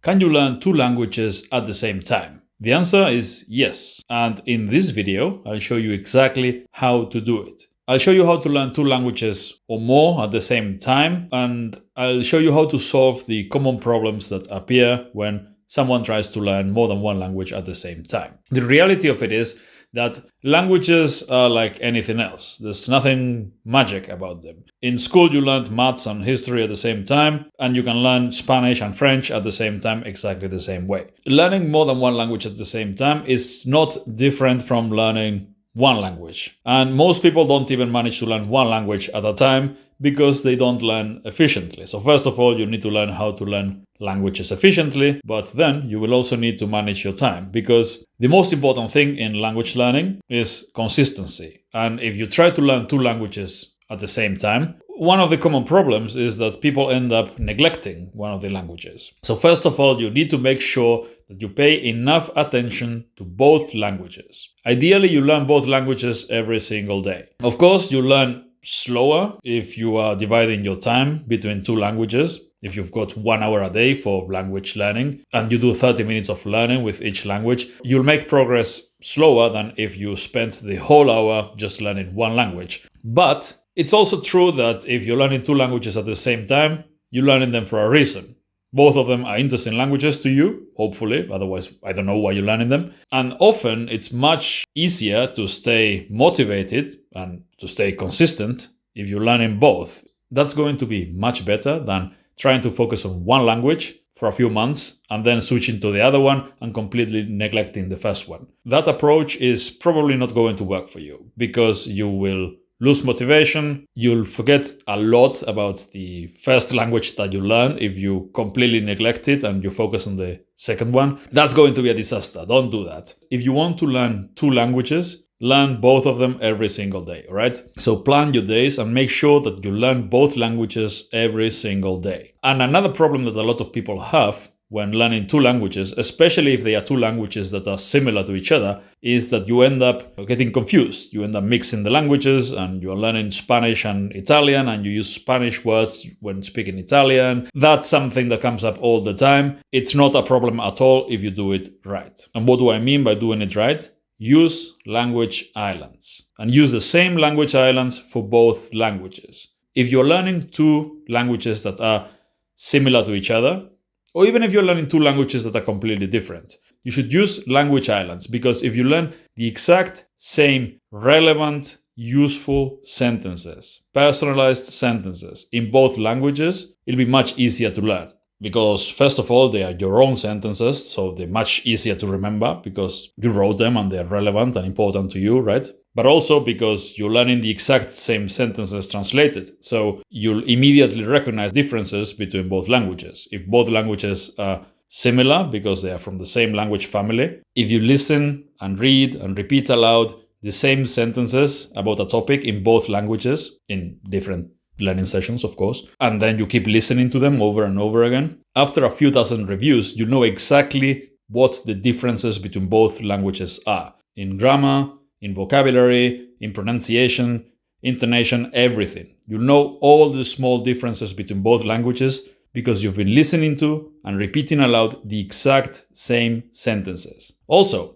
Can you learn two languages at the same time? The answer is yes. And in this video, I'll show you exactly how to do it. I'll show you how to learn two languages or more at the same time, and I'll show you how to solve the common problems that appear when someone tries to learn more than one language at the same time. The reality of it is that languages are like anything else. There's nothing magic about them. In school, you learned maths and history at the same time, and you can learn Spanish and French at the same time exactly the same way. Learning more than one language at the same time is not different from learning one language. And most people don't even manage to learn one language at a time because they don't learn efficiently. So first of all, you need to learn how to learn languages efficiently, but then you will also need to manage your time, because the most important thing in language learning is consistency. And if you try to learn two languages at the same time, one of the common problems is that people end up neglecting one of the languages. So first of all, you need to make sure that you pay enough attention to both languages. Ideally, you learn both languages every single day. Of course, you learn slower if you are dividing your time between two languages. If you've got 1 hour a day for language learning and you do 30 minutes of learning with each language, you'll make progress slower than if you spent the whole hour just learning one language. But it's also true that if you're learning two languages at the same time, you're learning them for a reason. Both of them are interesting languages to you, hopefully, otherwise I don't know why you're learning them. And often it's much easier to stay motivated and to stay consistent if you're learning both. That's going to be much better than trying to focus on one language for a few months and then switching to the other one and completely neglecting the first one. That approach is probably not going to work for you because you will lose motivation. You'll forget a lot about the first language that you learn if you completely neglect it and you focus on the second one. That's going to be a disaster. Don't do that. If you want to learn two languages, learn both of them every single day, all right? So plan your days and make sure that you learn both languages every single day. And another problem that a lot of people have when learning two languages, especially if they are two languages that are similar to each other, is that you end up getting confused. You end up mixing the languages and you're learning Spanish and Italian and you use Spanish words when speaking Italian. That's something that comes up all the time. It's not a problem at all if you do it right. And what do I mean by doing it right? Use language islands and use the same language islands for both languages. If you're learning two languages that are similar to each other, or even if you're learning two languages that are completely different, you should use language islands, because if you learn the exact same relevant, useful sentences, personalized sentences in both languages, it'll be much easier to learn. Because first of all, they are your own sentences, so they're much easier to remember because you wrote them and they're relevant and important to you, right? But also because you're learning the exact same sentences translated. So you'll immediately recognize differences between both languages. If both languages are similar because they are from the same language family, if you listen and read and repeat aloud the same sentences about a topic in both languages, in different learning sessions, of course, and then you keep listening to them over and over again, after a few dozen reviews, you know exactly what the differences between both languages are. In grammar, in vocabulary, in pronunciation, intonation, everything. You know all the small differences between both languages because you've been listening to and repeating aloud the exact same sentences. Also,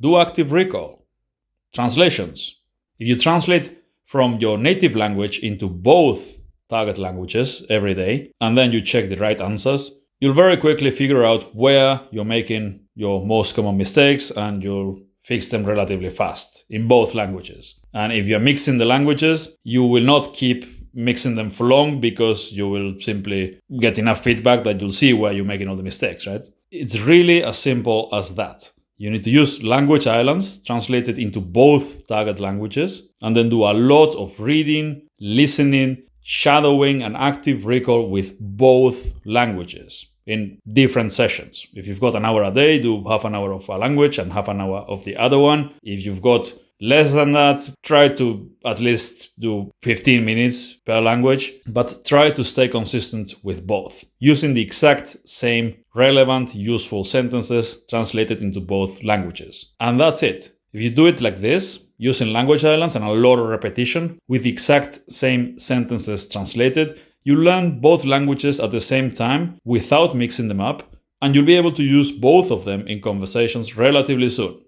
do active recall. Translations. If you translate from your native language into both target languages every day, and then you check the right answers, you'll very quickly figure out where you're making your most common mistakes and you'll fix them relatively fast in both languages. And if you're mixing the languages, you will not keep mixing them for long because you will simply get enough feedback that you'll see where you're making all the mistakes, right? It's really as simple as that. You need to use language islands translated into both target languages and then do a lot of reading, listening, shadowing, and active recall with both languages in different sessions. If you've got an hour a day, do half an hour of a language and half an hour of the other one. If you've got less than that, try to at least do 15 minutes per language, but try to stay consistent with both, using the exact same relevant, useful sentences translated into both languages. And that's it. If you do it like this, using language islands and a lot of repetition with the exact same sentences translated, you learn both languages at the same time without mixing them up, and you'll be able to use both of them in conversations relatively soon.